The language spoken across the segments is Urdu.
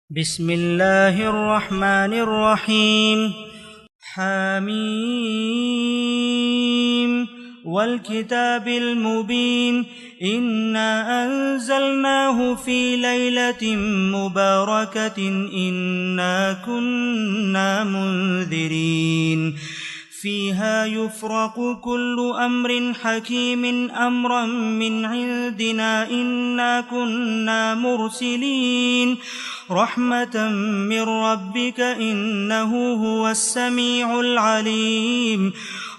بسم اللہ الرحمن الرحیم حامیم والکتاب المبین انا انزلناه فی لیلۃ مبارکۃ انا کنا منذرین فيها يفرق كل أمر حكيم أمرا من عندنا إنا كنا مرسلين رحمة من ربك إنه هو السميع العليم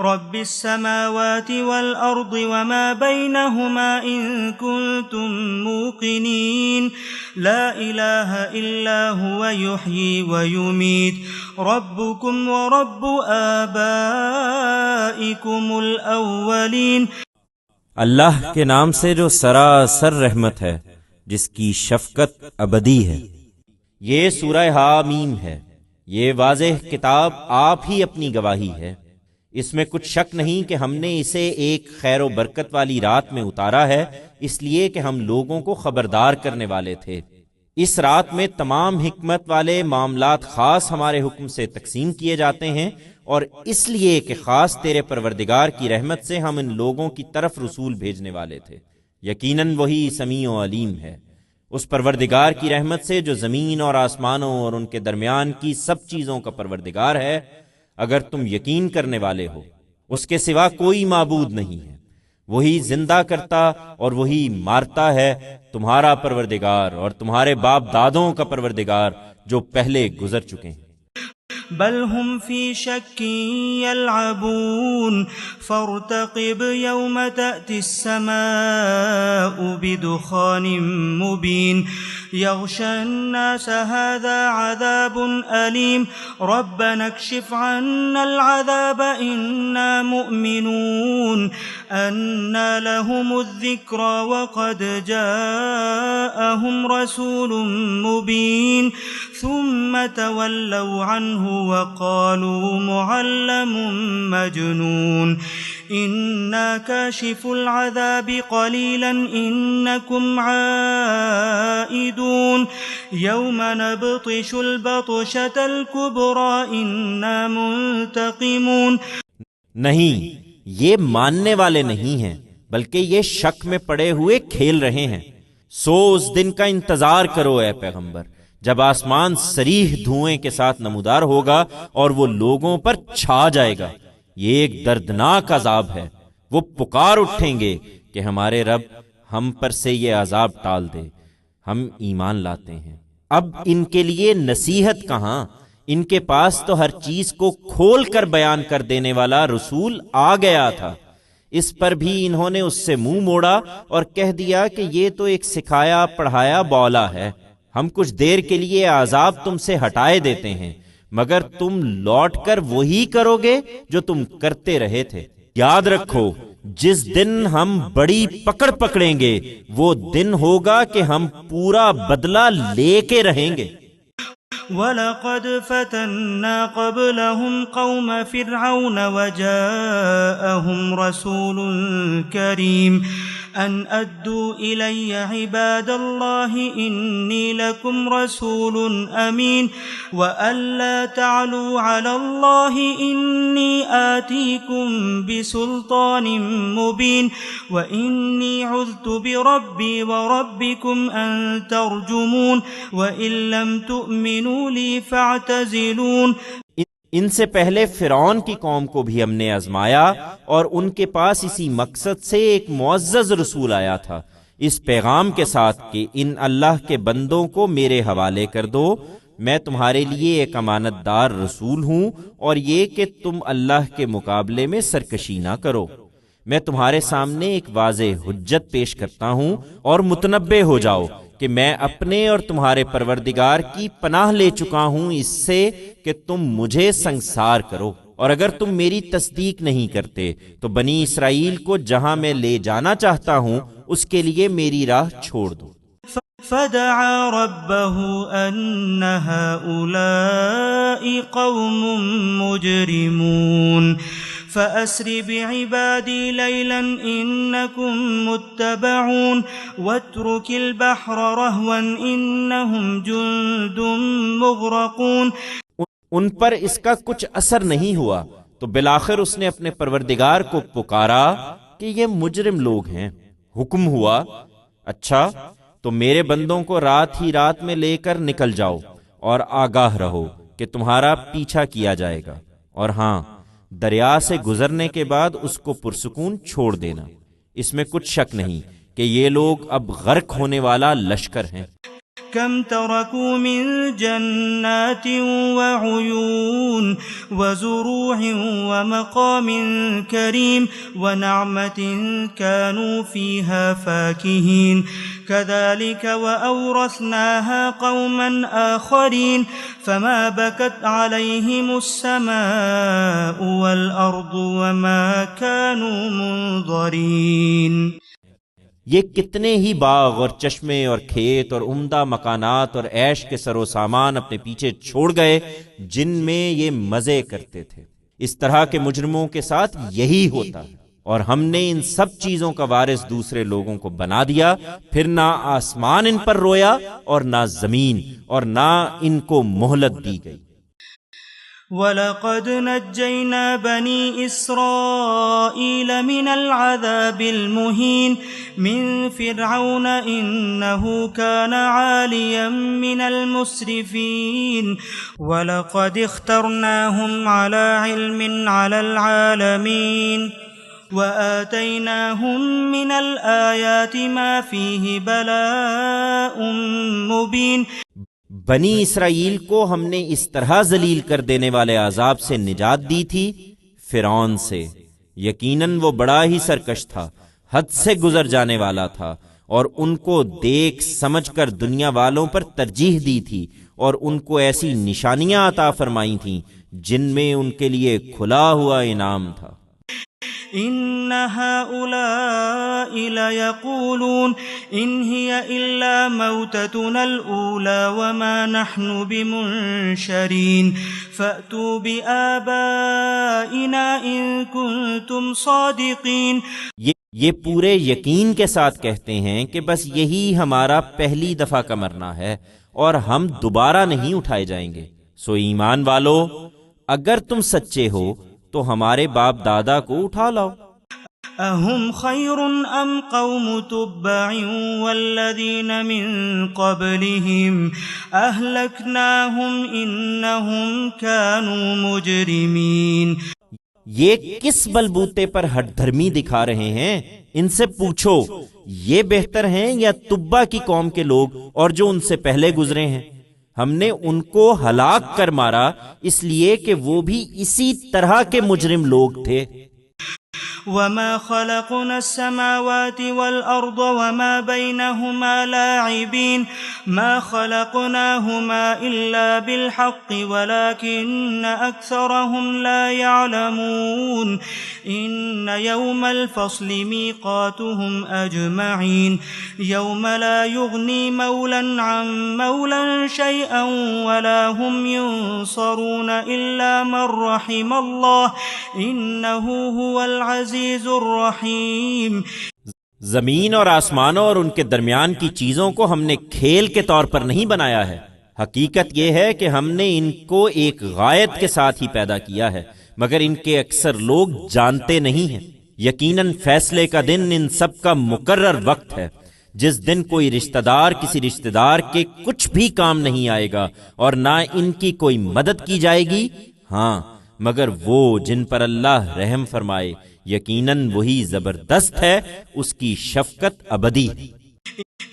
رب السماوات والأرض وما بينهما إن كنتم موقنين لا إله إلا هو يحيي ويميت ربكم ورب آبائكم الأولين۔ اللہ کے نام سے جو سراسر رحمت ہے، جس کی شفقت ابدی ہے۔ یہ سورہ حامیم ہے۔ یہ واضح کتاب آپ ہی اپنی گواہی ہے۔ اس میں کچھ شک نہیں کہ ہم نے اسے ایک خیر و برکت والی رات میں اتارا ہے، اس لیے کہ ہم لوگوں کو خبردار کرنے والے تھے۔ اس رات میں تمام حکمت والے معاملات خاص ہمارے حکم سے تقسیم کیے جاتے ہیں، اور اس لیے کہ خاص تیرے پروردگار کی رحمت سے ہم ان لوگوں کی طرف رسول بھیجنے والے تھے۔ یقیناً وہی سمیع و علیم ہے۔ اس پروردگار کی رحمت سے جو زمین اور آسمانوں اور ان کے درمیان کی سب چیزوں کا پروردگار ہے، اگر تم یقین کرنے والے ہو۔ اس کے سوا کوئی معبود نہیں ہے، وہی زندہ کرتا اور وہی مارتا ہے، تمہارا پروردگار اور تمہارے باپ دادوں کا پروردگار جو پہلے گزر چکے ہیں۔ بل هم في شك يلعبون فارتقب يوم تأتي السماء بدخان مبين يغشى الناس هذا عذاب أليم ربنا اكشف عنا العذاب إنا مؤمنون أنى لهم الذكرى وقد جاءهم رسول مبين ثم تولوا عنه وقالوا معلم مجنون إنا كاشف العذاب قليلا إنكم عائدون يوم نبطش البطشة الكبرى إنا منتقمون۔ نہیں، یہ ماننے والے نہیں ہیں، بلکہ یہ شک میں پڑے ہوئے کھیل رہے ہیں۔ سو اس دن کا انتظار کرو اے پیغمبر، جب آسمان صریح دھوئیں کے ساتھ نمودار ہوگا اور وہ لوگوں پر چھا جائے گا۔ یہ ایک دردناک عذاب ہے۔ وہ پکار اٹھیں گے کہ ہمارے رب ہم پر سے یہ عذاب ٹال دے، ہم ایمان لاتے ہیں۔ اب ان کے لیے نصیحت کہاں؟ ان کے پاس تو ہر چیز کو کھول کر بیان کر دینے والا رسول آ گیا تھا، اس پر بھی انہوں نے اس سے منہ موڑا اور کہہ دیا کہ یہ تو ایک سکھایا پڑھایا بولا ہے، ہم کچھ دیر کے لیے عذاب تم سے ہٹائے دیتے ہیں، مگر تم لوٹ کر وہی کرو گے جو تم کرتے رہے تھے۔ یاد رکھو، جس دن ہم بڑی پکڑ پکڑیں گے وہ دن ہوگا کہ ہم پورا بدلہ لے کے رہیں گے۔ وَلَقَدْ فَتَنَّا قَبْلَهُمْ قَوْمَ فِرْعَوْنَ وَجَاءَهُمْ رَسُولٌ كَرِيمٌ أَنْ أَدُّوا إِلَيَّ عِبَادَ اللَّهِ إِنِّي لَكُمْ رَسُولٌ أَمِينٌ وَأَلَّا تَعْلُوا عَلَى اللَّهِ إِنِّي آتِيكُمْ بِسُلْطَانٍ مُبِينٍ وَإِنِّي عُذْتُ بِرَبِّي وَرَبِّكُمْ أَن تَرْجُمُونِ وَإِن لَّمْ تُؤْمِنُوا لِي فَاعْتَزِلُونِ۔ ان سے پہلے فرعون کی قوم کو بھی ہم نے آزمایا، اور ان کے پاس اسی مقصد سے ایک معزز رسول آیا تھا، اس پیغام کے ساتھ کہ ان اللہ کے بندوں کو میرے حوالے کر دو، میں تمہارے لیے ایک امانت دار رسول ہوں، اور یہ کہ تم اللہ کے مقابلے میں سرکشی نہ کرو۔ میں تمہارے سامنے ایک واضح حجت پیش کرتا ہوں، اور متنبہ ہو جاؤ کہ میں اپنے اور تمہارے پروردگار کی پناہ لے چکا ہوں اس سے کہ تم مجھے سنگسار کرو، اور اگر تم میری تصدیق نہیں کرتے تو بنی اسرائیل کو جہاں میں لے جانا چاہتا ہوں اس کے لیے میری راہ چھوڑ دو۔ فدعا ربه أن هؤلاء قوم مجرمون فأسر بعبادي ليلا إنكم متبعون واترك البحر رهوا إنهم جند مغرقون۔ ان پر اس کا کچھ اثر نہیں ہوا تو بالآخر اس نے اپنے پروردگار کو پکارا کہ یہ مجرم لوگ ہیں۔ حکم ہوا اچھا تو میرے بندوں کو رات ہی رات میں لے کر نکل جاؤ اور آگاہ رہو کہ تمہارا پیچھا کیا جائے گا، اور ہاں دریا سے گزرنے کے بعد اس کو پرسکون چھوڑ دینا، اس میں کچھ شک نہیں کہ یہ لوگ اب غرق ہونے والا لشکر ہیں۔ كم تركوا من جنات وعيون وزروع ومقام كريم ونعمة كانوا فيها فاكهين كذلك وأورثناها قوما آخرين فما بكت عليهم السماء والأرض وما كانوا منظرين۔ یہ کتنے ہی باغ اور چشمے اور کھیت اور عمدہ مکانات اور عیش کے سر و سامان اپنے پیچھے چھوڑ گئے جن میں یہ مزے کرتے تھے۔ اس طرح کے مجرموں کے ساتھ یہی ہوتا ہے، اور ہم نے ان سب چیزوں کا وارث دوسرے لوگوں کو بنا دیا، پھر نہ آسمان ان پر رویا اور نہ زمین، اور نہ ان کو مہلت دی گئی۔ وَلَقَدْ نَجَّيْنَا بَنِي إِسْرَائِيلَ مِنَ الْعَذَابِ الْمُهِينِ مِنْ فِرْعَوْنَ إِنَّهُ كَانَ عَالِيًا مِنَ الْمُسْرِفِينَ وَلَقَدْ اخْتَرْنَاهُمْ عَلَى عِلْمٍ عَلَى الْعَالَمِينَ وَآتَيْنَاهُمْ مِنَ الْآيَاتِ مَا فِيهِ بَلَاءٌ مُبِينٌ۔ بنی اسرائیل کو ہم نے اس طرح ذلیل کر دینے والے عذاب سے نجات دی تھی فرعون سے۔ یقیناً وہ بڑا ہی سرکش تھا، حد سے گزر جانے والا تھا، اور ان کو دیکھ سمجھ کر دنیا والوں پر ترجیح دی تھی، اور ان کو ایسی نشانیاں عطا فرمائی تھیں جن میں ان کے لیے کھلا ہوا انعام تھا۔ إن هؤلاء ليقولون إن هي إلا موتتنا الأولى وما نحن بمنشرين فأتوا بآبائنا إن كنتم صادقين۔ یہ پورے یقین کے ساتھ کہتے ہیں کہ بس یہی ہمارا پہلی دفعہ کا مرنا ہے اور ہم دوبارہ نہیں اٹھائے جائیں گے، سو ایمان والو اگر تم سچے ہو تو ہمارے باپ دادا کو اٹھا لاؤ۔ اہم خیر ام قوم تبع والذین من قبلہم اہلکناہم انہم کانوا مجرمین۔ یہ کس بلبوتے پر ہٹ دھرمی دکھا رہے ہیں؟ ان سے پوچھو یہ بہتر ہیں یا تبع کی قوم کے لوگ اور جو ان سے پہلے گزرے ہیں؟ ہم نے ان کو ہلاک کر مارا اس لیے کہ وہ بھی اسی طرح کے مجرم لوگ تھے۔ وما خلقنا السماوات والأرض وما بينهما لاعبين ما خلقناهما إلا بالحق ولكن أكثرهم لا يعلمون إن يوم الفصل ميقاتهم أجمعين يوم لا يغني مولا عن مولا شيئا ولا هم ينصرون إلا من رحم الله إنه هو العزيز الرحیم۔ زمین اور آسمانوں اور ان کے درمیان کی چیزوں کو ہم نے کھیل کے طور پر نہیں بنایا ہے، حقیقت یہ ہے کہ ہم نے ان کو ایک غایت کے ساتھ ہی پیدا کیا ہے، مگر ان کے اکثر لوگ جانتے نہیں ہیں۔ یقیناً فیصلے کا دن ان سب کا مقرر وقت ہے، جس دن کوئی رشتہ دار کسی رشتہ دار کے کچھ بھی کام نہیں آئے گا اور نہ ان کی کوئی مدد کی جائے گی، ہاں مگر وہ جن پر اللہ رحم فرمائے، یقیناً وہی زبردست ہے، اس کی شفقت ابدی ہے۔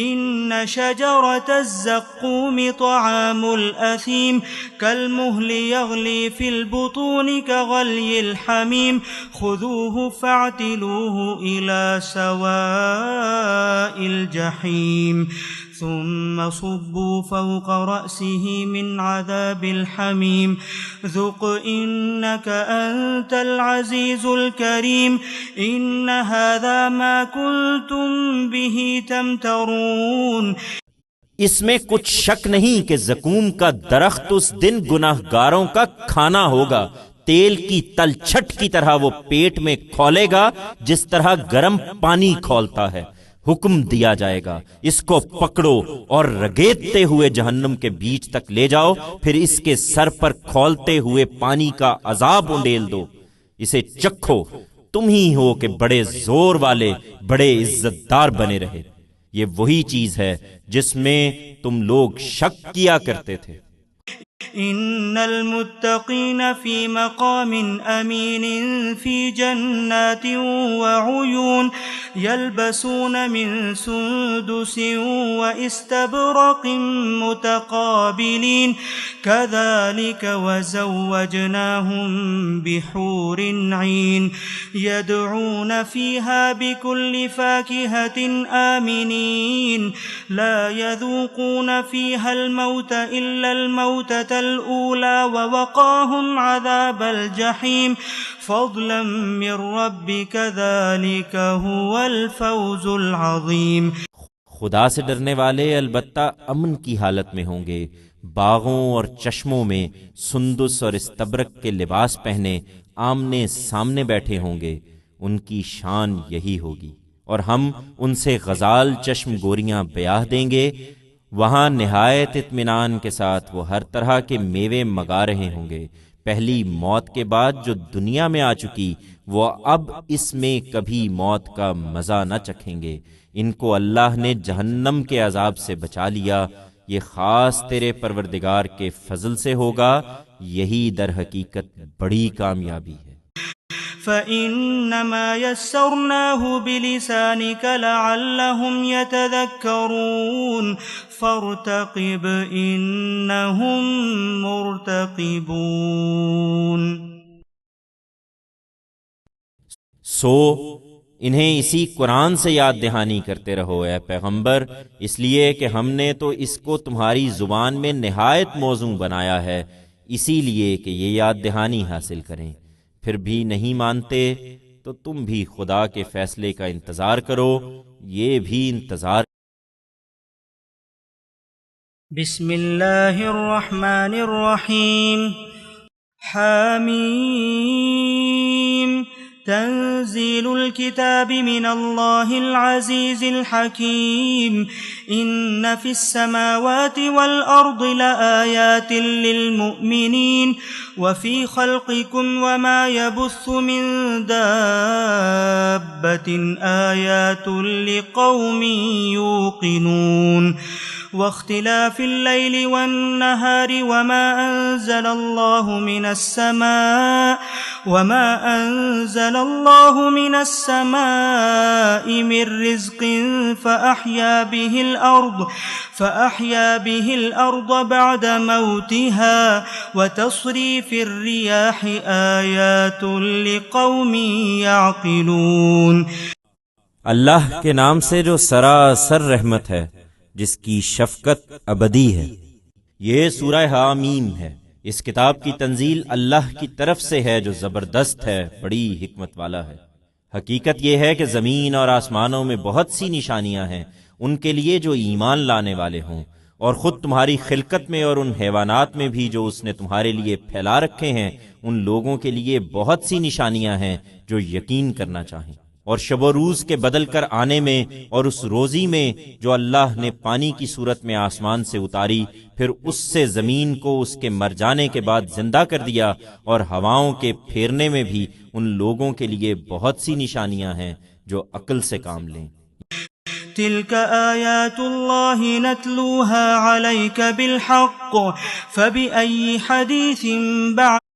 ان شجرة الزقوم طعام الأثيم كالمهل يغلي في البطون كغلي الحميم خذوه فاعتلوه إلى سواء الجحيم ثم صبوا فوق رأسه من عذاب الحميم ذق إنك أنت العزيز الكريم إن هذا ما كنتم به تمترون۔ اس میں کچھ شک نہیں کہ زقوم کا درخت اس دن گناہ گاروں کا کھانا ہوگا، تیل کی تلچھٹ کی طرح وہ پیٹ میں کھولے گا جس طرح گرم پانی کھولتا ہے۔ حکم دیا جائے گا اس کو پکڑو اور رگیدتے ہوئے جہنم کے بیچ تک لے جاؤ، پھر اس کے سر پر کھولتے ہوئے پانی کا عذاب انڈیل دو، اسے چکھو، تم ہی ہو کہ بڑے زور والے، بڑے عزت دار بنے رہے۔ یہ وہی چیز ہے جس میں تم لوگ شک کیا کرتے تھے۔ ان المتقین فی مقام امین فی جنات وعیون یلبسون من سندس واستبرق متقابلین كذلك وزوجناهم بحور عین يدعون فيها بكل فاكهة آمنين لا يذوقون فيها الموت إلا الموتة الأولى ووقاهم عذاب الجحيم فضلا من ربك ذلك هو الفوز العظيم۔ خدا سے ڈرنے والے البتہ امن کی حالت میں ہوں گے، باغوں اور چشموں میں سندس اور استبرق کے لباس پہنے آمنے سامنے بیٹھے ہوں گے، ان کی شان یہی ہوگی، اور ہم ان سے غزال چشم گوریاں بیاہ دیں گے، وہاں نہایت اطمینان کے ساتھ وہ ہر طرح کے میوے مگا رہے ہوں گے۔ پہلی موت کے بعد جو دنیا میں آ چکی وہ اب اس میں کبھی موت کا مزہ نہ چکھیں گے۔ ان کو اللہ نے جہنم کے عذاب سے بچا لیا، یہ خاص تیرے پروردگار کے فضل سے ہوگا، یہی در حقیقت بڑی کامیابی ہے۔ فإنما يسرناه بلسانك لعلهم يتذكرون فارتقب إنهم مرتقبون۔ سو انہیں اسی قرآن سے یاد دہانی کرتے رہو اے پیغمبر، اس لیے کہ ہم نے تو اس کو تمہاری زبان میں نہایت موزوں بنایا ہے، اسی لیے کہ یہ یاد دہانی حاصل کریں۔ پھر بھی نہیں مانتے تو تم بھی خدا کے فیصلے کا انتظار کرو، یہ بھی انتظار۔ بسم اللہ الرحمن الرحیم حامیم تنزیل الكتاب من اللہ العزیز الحکیم ان فی السماوات والارض لآیات للمؤمنین وفی خلقکم وما يبث من دابة آیات لقوم یوقنون واختلاف الليل والنهار وما أنزل الله من السماء من رزق فأحيا به الأرض بعد موتها وتصريف الرياح آيات لقوم يعقلون۔ اللہ کے نام سے جو سراسر رحمت ہے، جس کی شفقت ابدی ہے۔ یہ سورہ حامیم ہے۔ اس کتاب کی تنزیل اللہ کی طرف سے ہے جو زبردست ہے، بڑی حکمت والا ہے۔ حقیقت یہ ہے کہ زمین اور آسمانوں میں بہت سی نشانیاں ہیں ان کے لیے جو ایمان لانے والے ہوں، اور خود تمہاری خلقت میں اور ان حیوانات میں بھی جو اس نے تمہارے لیے پھیلا رکھے ہیں، ان لوگوں کے لیے بہت سی نشانیاں ہیں جو یقین کرنا چاہیں۔ اور شب و روز کے بدل کر آنے میں اور اس روزی میں جو اللہ نے پانی کی صورت میں آسمان سے اتاری، پھر اس سے زمین کو اس کے مر جانے کے بعد زندہ کر دیا، اور ہواؤں کے پھیرنے میں بھی ان لوگوں کے لیے بہت سی نشانیاں ہیں جو عقل سے کام لیں۔ تلك آیات اللہ نتلوها علیک بالحق فبأي حدیث بعد